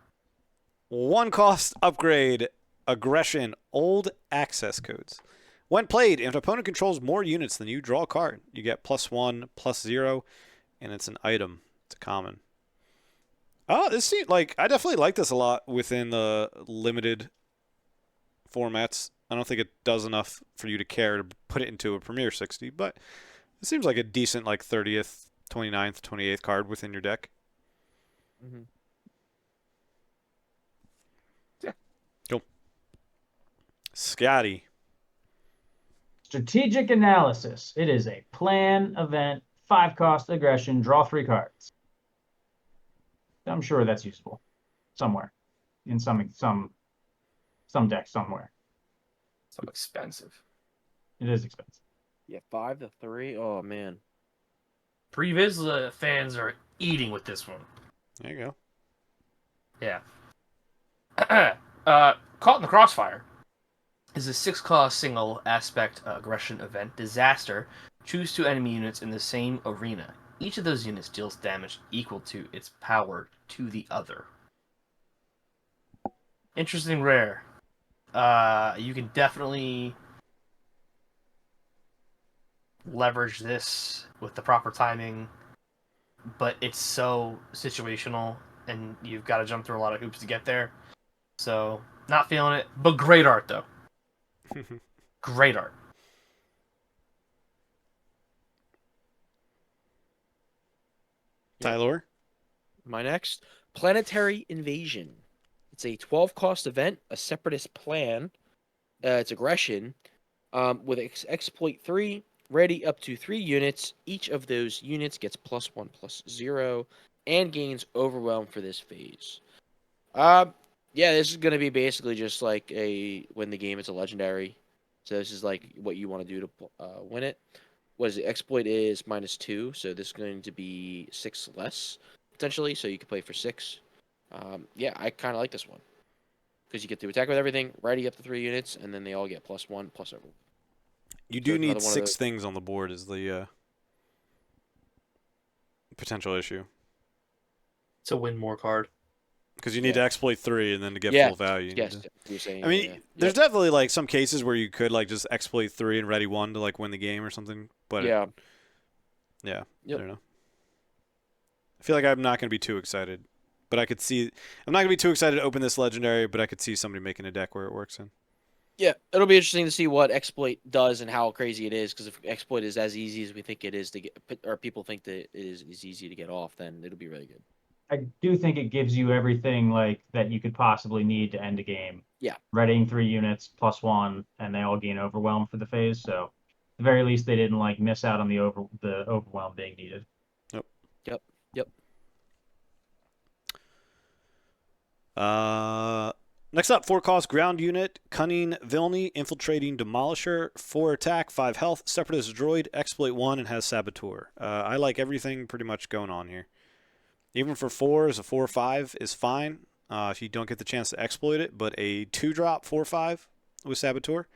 S1: 1 cost upgrade, aggression, old access codes. When played, if an opponent controls more units than you, draw a card. You get +1, +0, and it's an item. It's a common. Oh, this seems like I definitely like this a lot within the limited formats. I don't think it does enough for you to care to put it into a Premier 60, but it seems like a decent like 30th, 29th, 28th card within your deck.
S3: Mm-hmm.
S1: Cool. Scotty.
S2: Strategic analysis. It is a plan, event, 5 cost, aggression, draw 3 cards. I'm sure that's useful somewhere in some deck somewhere.
S4: So expensive.
S2: It is expensive.
S3: Yeah. 5 to 3. Oh man.
S4: Previs fans are eating with this one.
S1: There you go.
S4: Yeah. Caught in the Crossfire is a 6-cost single aspect aggression event disaster. Choose 2 enemy units in the same arena. Each of those units deals damage equal to its power to the other. Interesting rare. You can definitely leverage this with the proper timing, but it's so situational and you've got to jump through a lot of hoops to get there. So, not feeling it, but great art though. Great art.
S1: Tyler.
S3: My next, Planetary Invasion. It's a 12 cost event, a Separatist plan. It's aggression. With exploit 3, ready up to 3 units. Each of those units gets +1/+0 and gains overwhelm for this phase. Yeah, this is gonna be basically just like a win the game. It's a legendary, so this is like what you want to do to win it. What is it? Exploit is -2, so this is going to be 6 less potentially. So you can play for 6. Yeah, I kind of like this one because you get to attack with everything, ready up to 3 units, and then they all get +1/+0.
S1: You do
S3: So
S1: need
S3: another one of
S1: 6
S3: those-
S1: things on the board is the potential issue.
S4: It's a win more card.
S1: Because you need to
S3: Yeah.
S1: exploit 3 and then to get
S3: Yeah,
S1: full value. You need
S3: Yes,
S1: to-
S3: you're saying.
S1: I mean,
S3: yeah.
S1: there's definitely like some cases where you could like just exploit 3 and ready 1 to like win the game or something. But
S3: yeah.
S1: yeah,
S3: Yep.
S1: I don't know. I feel like I'm not going to be too excited, but I could see I'm not going to be too excited to open this legendary, but I could see somebody making a deck where it works in.
S3: Yeah, it'll be interesting to see what exploit does and how crazy it is. Because if exploit is as easy as we think it is to get, or people think that it is easy to get off, then it'll be really good.
S2: I do think it gives you everything like that you could possibly need to end a game.
S3: Yeah.
S2: Readying 3 units +1, and they all gain overwhelm for the phase. So, at the very least, they didn't like miss out on the overwhelm being needed.
S3: Yep.
S1: Next up, 4 cost ground unit, Cunning Vilni, infiltrating demolisher, 4 attack, 5 health, separatist droid, exploit 1, and has saboteur. I like everything pretty much going on here. Even for 4s, a 4/5 is fine if you don't get the chance to exploit it, but a 2-drop 4/5 with saboteur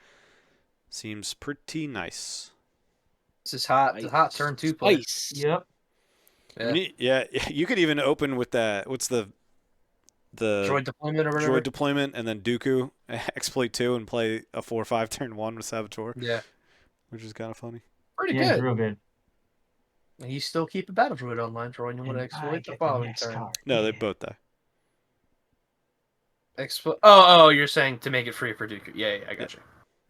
S1: seems pretty nice.
S4: This is hot. It's a hot turn 2 play.
S3: Spice.
S2: Yep.
S4: Yeah.
S1: You could even open with that. What's the
S4: Droid deployment or whatever.
S1: droid deployment and then Dooku exploit 2 and play a 4/5 turn 1 with saboteur,
S4: Yeah.
S1: which is kind of funny.
S4: Pretty
S2: Yeah, it's
S4: good.
S2: real good.
S4: And you still keep a battle droid online, drawing you want to
S2: And I
S4: exploit the
S2: get
S4: following
S2: next
S4: turn.
S2: card.
S1: No, they
S2: Yeah.
S1: both die.
S4: Oh, you're saying to make it free for Dooku. Yeah, I got you.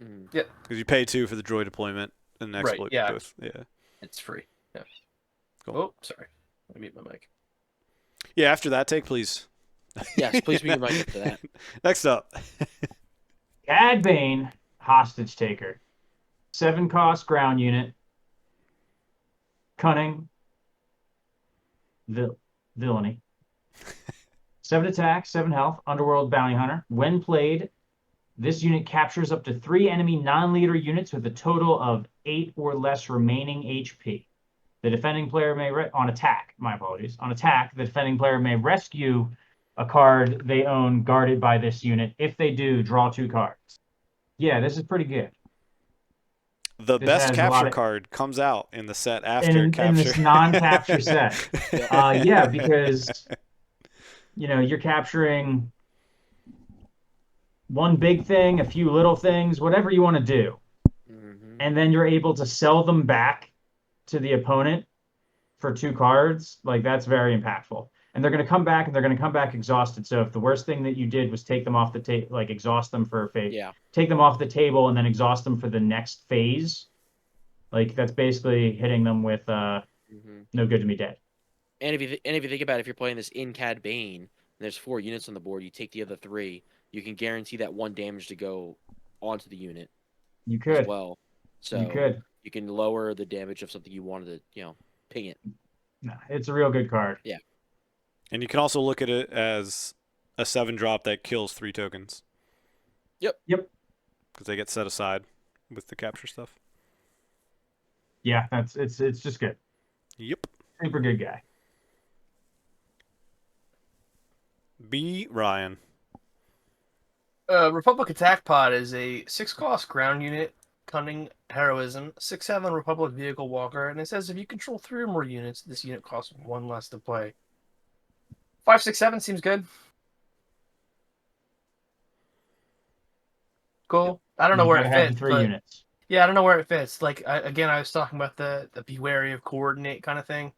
S3: Mm.
S1: Because you pay 2 for the droid deployment and
S4: Right,
S1: exploit
S4: yeah.
S1: both. Yeah.
S4: It's free. Yeah.
S1: Cool.
S4: Oh, sorry. Let me mute my mic.
S1: Yeah. After that, take please.
S3: Yes, please mute your mic after that.
S1: Next up.
S2: Cad Bane, hostage taker. 7 cost ground unit. Cunning. Villainy. 7 attack, 7 health. Underworld bounty hunter. When played, this unit captures up to 3 enemy non-leader units with a total of 8 or less remaining HP. The defending player may on attack. My apologies. On attack, the defending player may rescue a card they own guarded by this unit. If they do, draw 2 cards. Yeah, this is pretty good.
S1: The
S2: This
S1: best
S2: has a
S1: capture
S2: lot of-
S1: card comes out in the set after
S2: in
S1: capture.
S2: this non-capture set. Yeah, because you're capturing one big thing, a few little things, whatever you want to do.
S3: Mm-hmm.
S2: And then you're able to sell them back to the opponent for 2 cards. Like, that's very impactful. And they're going to come back, and they're going to come back exhausted. So if the worst thing that you did was take them off the table, like exhaust them for a phase,
S3: Yeah.
S2: take them off the table and then exhaust them for the next phase, like, that's basically hitting them with
S3: Mm-hmm.
S2: no good to me dead.
S3: And if you think about it, if you're playing this in Cad Bane, and there's 4 units on the board, you take the other 3, you can guarantee that 1 damage to go onto the unit
S2: You could.
S3: as well. So
S2: You could.
S3: you can lower the damage of something you wanted to, ping it.
S2: Nah, it's a real good card.
S3: Yeah.
S1: And you can also look at it as a 7-drop that kills 3 tokens.
S3: Yep.
S1: Because they get set aside with the capture stuff.
S2: Yeah, it's just good.
S1: Yep.
S2: Super good guy.
S1: B. Ryan.
S4: Republic Attack Pod is a 6 cost ground unit, Cunning, Heroism, 6/7 Republic Vehicle Walker, and it says if you control 3 or more units, this unit costs 1 less to play. 5, 6, 7 seems good. Cool. I don't know where it
S2: Gotta have
S4: fits.
S2: the 3
S4: But
S2: units.
S4: yeah, I don't know where it fits. Like, I was talking about the be wary of coordinate kind of thing.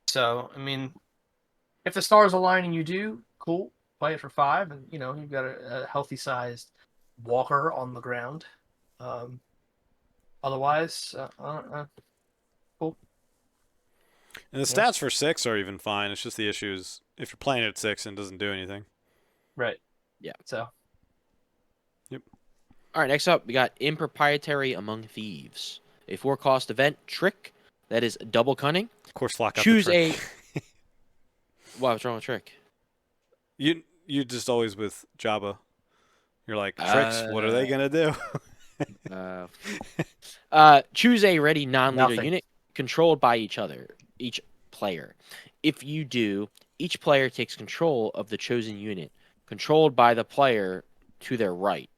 S4: So, I mean, if the stars align and you do, cool. Play it for 5, and you've got a healthy sized walker on the ground. Otherwise, cool.
S1: And the stats for 6 are even fine. It's just the issue is if you're playing it at 6 and it doesn't do anything.
S4: Right.
S3: Yeah.
S4: So.
S1: Yep.
S3: All right, next up, we got Improprietary Among Thieves, a 4-cost event trick that is double cunning.
S1: Of course, Flock got
S3: Choose
S1: the trick.
S3: Wow, what's wrong with trick?
S1: You just always with Jabba. You're like, tricks, what are they going to do?
S3: Choose a ready non-leader
S4: Nothing.
S3: unit controlled by each player. If you do, each player takes control of the chosen unit controlled by the player to their right.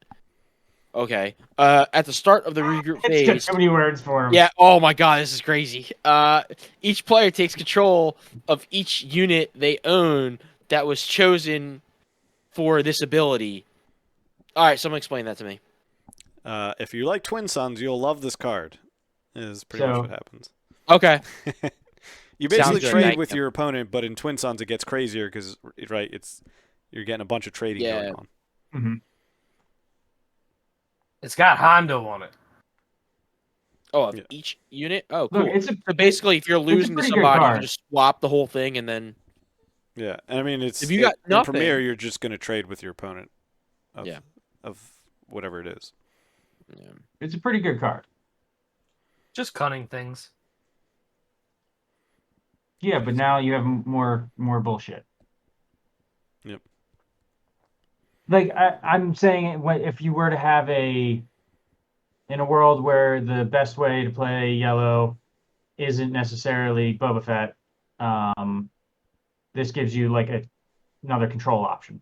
S3: Okay. At the start of the regroup
S2: It's got
S3: phase.
S2: so many words for him.
S3: Yeah. Oh my God, this is crazy. Each player takes control of each unit they own that was chosen for this ability. All right, someone explain that to me.
S1: If you like Twin Suns, you'll love this card. Is pretty much
S2: So-
S1: what happens.
S3: Okay.
S1: You basically
S3: Sounds good.
S1: trade
S3: Thank
S1: with
S3: you.
S1: your opponent, but in Twin Suns it gets crazier because you're getting a bunch of trading
S3: Yeah.
S1: going on.
S2: Mm-hmm.
S4: It's got Hondo on it.
S3: Oh, of
S1: Yeah.
S3: each unit? Oh, cool.
S2: Look, it's a
S3: So basically, if you're losing to
S2: pretty good
S3: somebody, you
S2: card.
S3: can just swap the whole thing and then.
S1: Yeah, and I mean it's
S3: If you got
S1: in
S3: nothing-
S1: Premiere, you're just going to trade with your opponent.
S3: Yeah.
S1: Of whatever it is.
S3: Yeah.
S2: it's a pretty good card.
S4: Just cunning things.
S2: Yeah, but now you have more bullshit.
S1: Yep.
S2: Like I'm saying, if you were to have in a world where the best way to play yellow isn't necessarily Boba Fett, this gives you like another control option.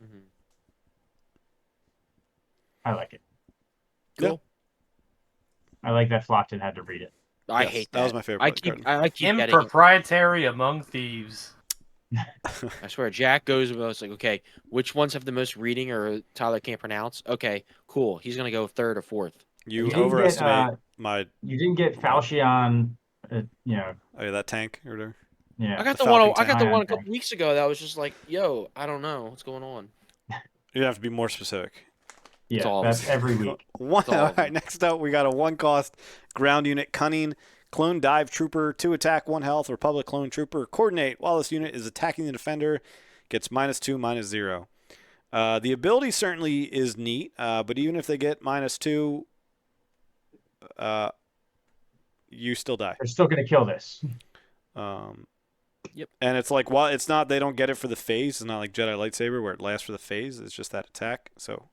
S3: Mhm.
S2: I like it.
S3: Cool.
S2: I like that Flockton had to read it.
S3: I
S1: Yes,
S3: hate
S1: that was my favorite
S3: I
S1: card.
S3: keep getting it.
S4: Improprietary Among Thieves.
S3: I swear, Jack goes about it's like, okay, which ones have the most reading or Tyler can't pronounce? Okay, cool. He's gonna go 3rd or 4th.
S1: You
S2: didn't get,
S1: overestimate my
S2: You didn't get Falchion,
S1: oh yeah, that tank or whatever.
S2: yeah.
S3: I got
S1: the
S3: the one.
S1: Falcon
S3: I got the
S2: tank.
S3: one a couple weeks ago that was just like, yo, I don't know what's going on.
S1: You have to be more specific.
S2: Yeah,
S3: all of
S2: that's
S3: them.
S2: every week.
S1: One.
S3: all
S1: All
S3: of them.
S1: right. Next up, we got a 1-cost ground unit, Cunning. Clone Dive Trooper, 2 attack, 1 health. Republic Clone Trooper. Coordinate. While this unit is attacking the defender, gets -2, -0. The ability certainly is neat, but even if they get -2, you still die.
S2: They're still going to kill this.
S3: Yep.
S1: And it's like, well, it's not, they don't get it for the phase. It's not like Jedi Lightsaber where it lasts for the phase. It's just that attack. So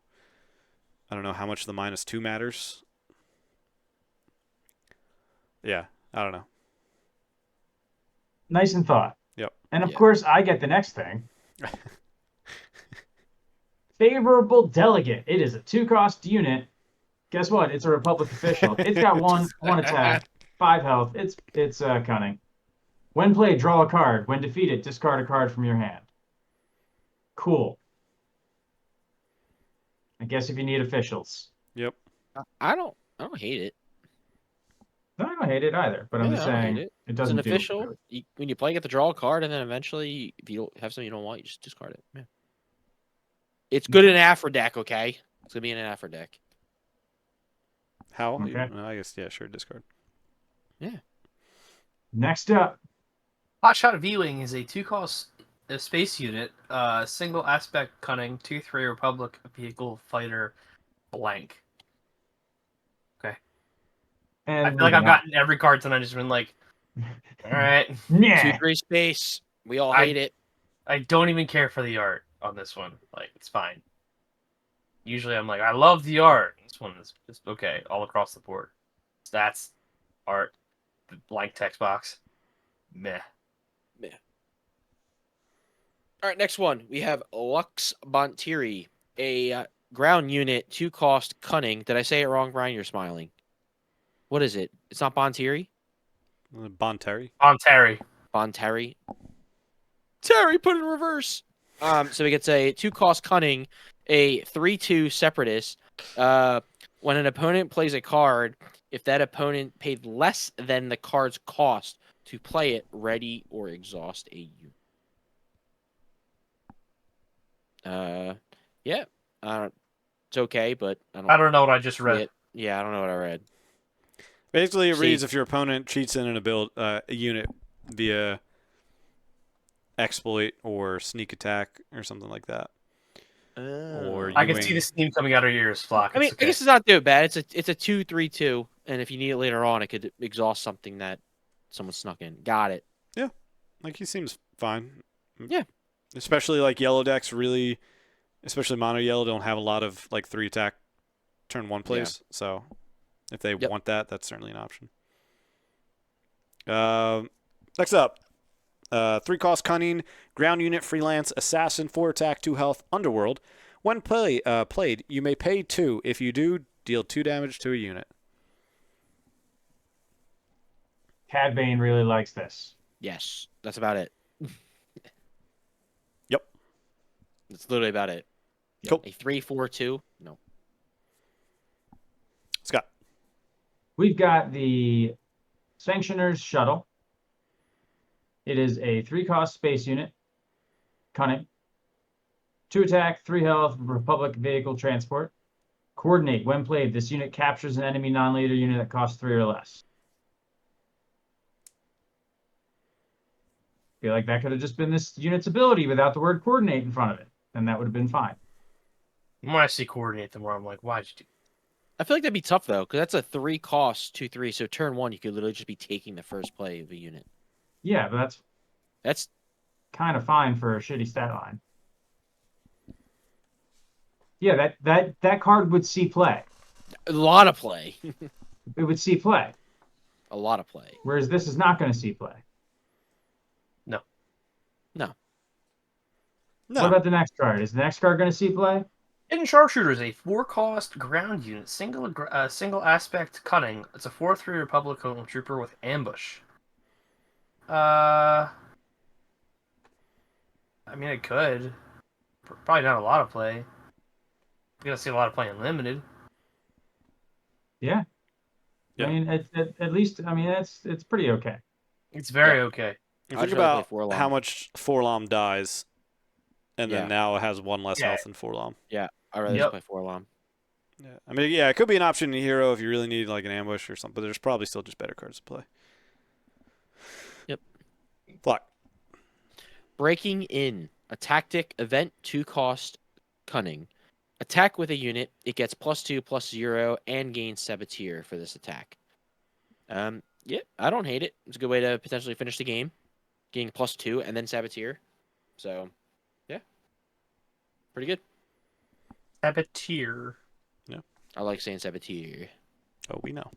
S1: I don't know how much the -2 matters. Yeah, I don't know.
S2: Nice and thought.
S1: Yep.
S2: And of
S3: Yeah.
S2: course, I get the next thing. Favorable Delegate. It is a 2-cost unit. Guess what? It's a Republic official. It's got one attack, 5 health. It's Cunning. When played, draw a card. When defeated, discard a card from your hand. Cool. I guess if you need officials.
S1: Yep.
S3: I don't hate it.
S2: No, I don't hate it either, but I'm
S3: Yeah,
S2: just
S3: I don't hate
S2: saying
S3: it.
S2: it
S3: It's
S2: doesn't
S3: an
S2: do
S3: official. When you play, you get to draw a card, and then eventually, if you don't have something you don't want, you just discard it. Yeah. It's good in Afro deck, okay? It's gonna be in an Afro deck.
S1: How?
S2: Okay.
S1: I guess, yeah, sure, discard.
S2: Next up,
S4: Hotshot Viewing is a 2-cost space unit, single aspect Cunning, 2/3 Republic vehicle fighter blank.
S2: and
S4: I feel like I've gotten every card tonight. Just been like, all right.
S2: Yeah.
S3: 2/3 space. We all hate it.
S4: I don't even care for the art on this one. Like, it's fine. Usually I'm like, I love the art. This one is just okay all across the board. Stats, art, the blank text box. Meh.
S3: All right, next one. We have Lux Bontiri, a ground unit, 2-cost Cunning. Did I say it wrong, Brian? You're smiling. What is it? It's not Bontiri?
S1: Bonteri.
S4: On Terry.
S3: Bonteri. Terry, put it in reverse. So he gets a 2-cost Cunning, a 3/2 Separatist. When an opponent plays a card, if that opponent paid less than the card's cost to play it, ready or exhaust a unit. Yeah. It's okay, but
S4: I don't know what I just read.
S3: Yeah, I don't know what I read.
S1: Basically, it
S3: See.
S1: reads if your opponent cheats in a unit via exploit or sneak attack or something like that. Or
S4: I can
S1: wing.
S4: see the steam coming out of your ears, Flock.
S3: I mean,
S4: okay.
S3: I guess it's not too bad. It's a 2/3/2, and if you need it later on, it could exhaust something that someone snuck in. Got it.
S1: Like, he seems fine.
S3: Yeah.
S1: Especially, like, yellow decks really, especially mono yellow, don't have a lot of, like, 3 attack turn 1 plays. So if they want that, that's certainly an option. Next up, 3-cost Cunning, ground unit, freelance, assassin, 4 attack, 2 health, underworld. When played, you may pay 2. If you do, deal 2 damage to a unit.
S2: Cad Bane really likes this.
S3: Yes, that's about it.
S1: Yep.
S3: That's literally about it.
S1: Cool.
S3: A 3/4/2. No.
S1: Scott.
S2: We've got the Sanctioner's Shuttle. It is a 3-cost space unit. Cunning. 2 attack, 3 health, Republic vehicle transport. Coordinate. When played, this unit captures an enemy non-leader unit that costs 3 or less. Feel like that could have just been this unit's ability without the word coordinate in front of it, and that would have been fine.
S4: The more I see coordinate, the more I'm like, why'd you do?
S3: I feel like that'd be tough though, because that's a 3-cost 2/3. So turn 1, you could literally just be taking the first play of a unit.
S2: Yeah, but
S3: That's
S2: kind of fine for a shitty stat line. Yeah, that card would see play.
S3: a lot of play.
S2: It would see play,
S3: A lot of play.
S2: whereas this is not going to see play.
S1: No.
S2: What about the next card? Is the next card going to see play?
S4: Hidden Sharpshooter is a 4-cost ground unit, single aspect Cunning. It's a 4/3 Republic Clone Trooper with ambush. I mean, it could. Probably not a lot of play. You're gonna see a lot of play in limited.
S2: Yeah.
S1: Yeah.
S2: I mean, at least, I mean, it's pretty okay.
S4: It's very okay.
S1: Think
S3: I'd rather play
S1: about
S3: Forlom.
S1: how much Forlom dies, and
S3: Yeah.
S1: then now it has 1 less
S4: Yeah.
S1: health than Forlom.
S3: Yeah, I'd rather
S4: Yep.
S3: just play Forlom.
S1: Yeah, I mean, yeah, it could be an option in hero if you really need like an ambush or something, but there's probably still just better cards to play.
S3: Yep.
S1: Flock.
S3: Breaking in. A tactic, event, 2 cost, Cunning. Attack with a unit, it gets +2/+0 and gains Saboteur for this attack. Yeah, I don't hate it. It's a good way to potentially finish the game, getting +2 and then Saboteur. So, yeah, pretty good.
S4: Saboteur.
S3: I like saying Saboteur.
S1: Oh, we know.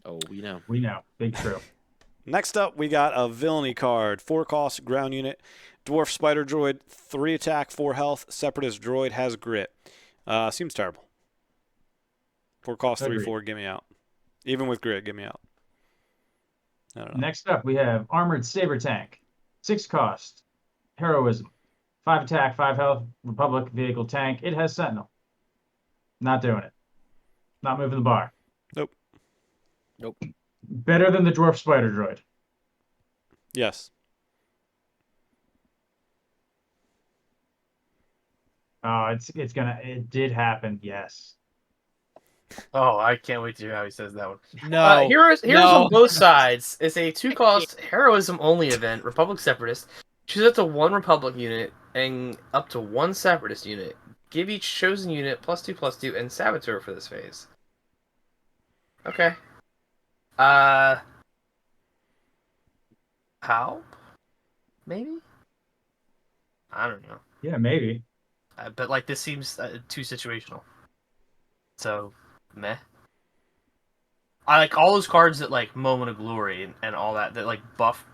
S3: Oh, we know.
S2: We know. Big true.
S1: Next up, we got a villainy card. 4 cost, ground unit. Dwarf Spider Droid, 3 attack, 4 health. Separatist Droid has grit. Seems terrible. 4 cost, 3,
S2: Agreed.
S1: 4, get me out. Even with grit, get me out. I don't know.
S2: Next up, we have Armored Saber Tank. 6 cost. Heroism. 5 attack, 5 health. Republic vehicle tank. It has Sentinel. Not doing it. Not moving the bar.
S1: Nope.
S2: Better than the Dwarf Spider Droid.
S1: Yes.
S2: Oh, it did happen, yes.
S4: Oh, I can't wait to hear how he says that one.
S3: No.
S4: Heroes
S3: No.
S4: on both sides. It's a 2-cost heroism only event. Republic Separatist. Choose up to 1 Republic unit and up to 1 Separatist unit. Give each chosen unit +2/+2 and Saboteur for this phase. Okay. How? Maybe? I don't know.
S2: Yeah, maybe.
S4: But like this seems too situational. So, meh. I like all those cards that like Moment of Glory and all that like buff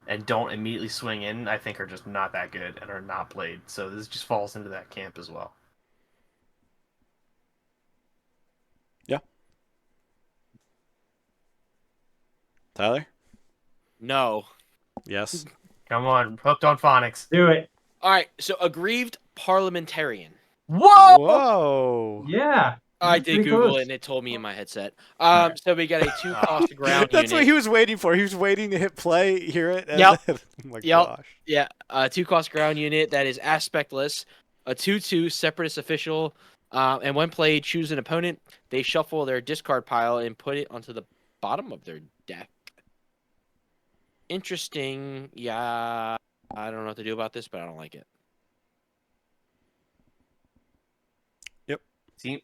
S4: and don't immediately swing in. I think are just not that good and are not played. So this just falls into that camp as well.
S1: Yeah. Tyler?
S3: No.
S1: Yes.
S4: Come on, hooked on phonics.
S2: Do it.
S3: All right, so aggrieved parliamentarian.
S4: Whoa!
S1: Whoa.
S2: Yeah.
S3: I
S2: That's
S3: did
S2: pretty
S3: Google
S2: close.
S3: it and it told me in my headset.
S2: Alright.
S3: So we got a 2-cost ground
S1: That's what
S3: unit.
S1: he was waiting for. He was waiting to hit play, hear it. And
S3: Yep.
S1: then, oh my
S3: Yep.
S1: gosh.
S3: Yeah, a 2-cost ground unit that is aspectless, a 2/2 separatist official, and when played, choose an opponent. They shuffle their discard pile and put it onto the bottom of their deck. Interesting. Yeah, I don't know what to do about this, but I don't like it.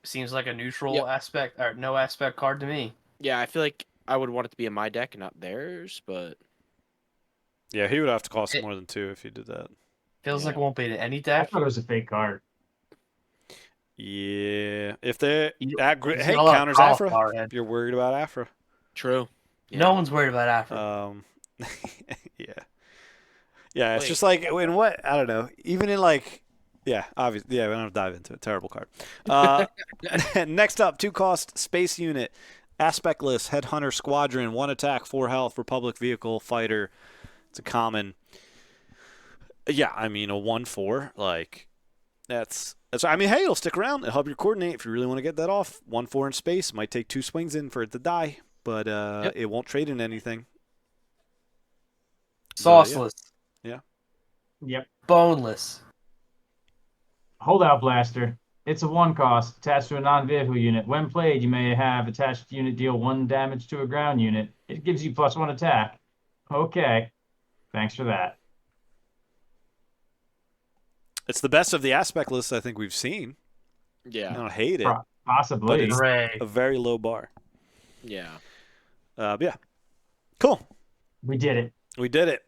S4: Seems like a neutral
S3: Yep.
S4: aspect or no aspect card to me.
S3: Yeah, I feel like I would want it to be in my deck and not theirs, but
S1: Yeah, he would have to cost
S4: It-
S1: more than 2 if he did that.
S4: Feels like it
S3: Yeah.
S4: won't be in any
S2: I
S4: deck.
S2: thought it was a fake card.
S1: Yeah. If they
S4: You-
S1: hey,
S4: There's a lot of
S1: counters Afra.
S4: cauliflower head.
S1: If you're worried about Afra.
S3: true. Yeah.
S4: No one's worried about Afro.
S1: Yeah. Yeah, it's
S3: Wait.
S1: just like in what I don't know. Even in like yeah, obviously yeah, we don't have to dive into it. Terrible card. Next up, 2-cost space unit. Aspectless, Headhunter Squadron, 1 attack, 4 health, Republic vehicle, fighter. It's a common. Yeah, I mean a 1/4, like that's I mean, hey, it'll stick around. It'll help you coordinate if you really want to get that off. 1/4 in space might take 2 swings in for it to die, but
S3: Yep.
S1: it won't trade in anything. But, yeah.
S4: Sauceless.
S2: Yep.
S4: Boneless.
S2: Holdout Blaster. It's a 1 cost attached to a non-vehicle unit. When played, you may have attached unit deal 1 damage to a ground unit. It gives you +1 attack. Okay. Thanks for that.
S1: It's the best of the aspect list I think we've seen. I
S3: Yeah.
S1: don't hate it.
S2: Possibly.
S1: But it's-
S4: Hooray.
S1: A very low bar.
S3: Yeah.
S1: Yeah. Cool.
S2: We did it.
S1: We did it.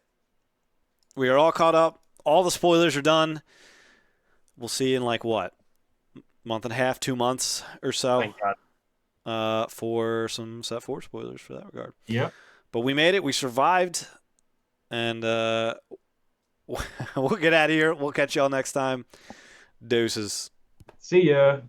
S1: We are all caught up. All the spoilers are done. We'll see in like what? Month and a half, 2 months or so.
S4: Thank God.
S1: For some set 4 spoilers for that regard.
S2: Yep.
S1: But we made it. We survived. And we'll get out of here. We'll catch y'all next time. Deuces.
S2: See ya.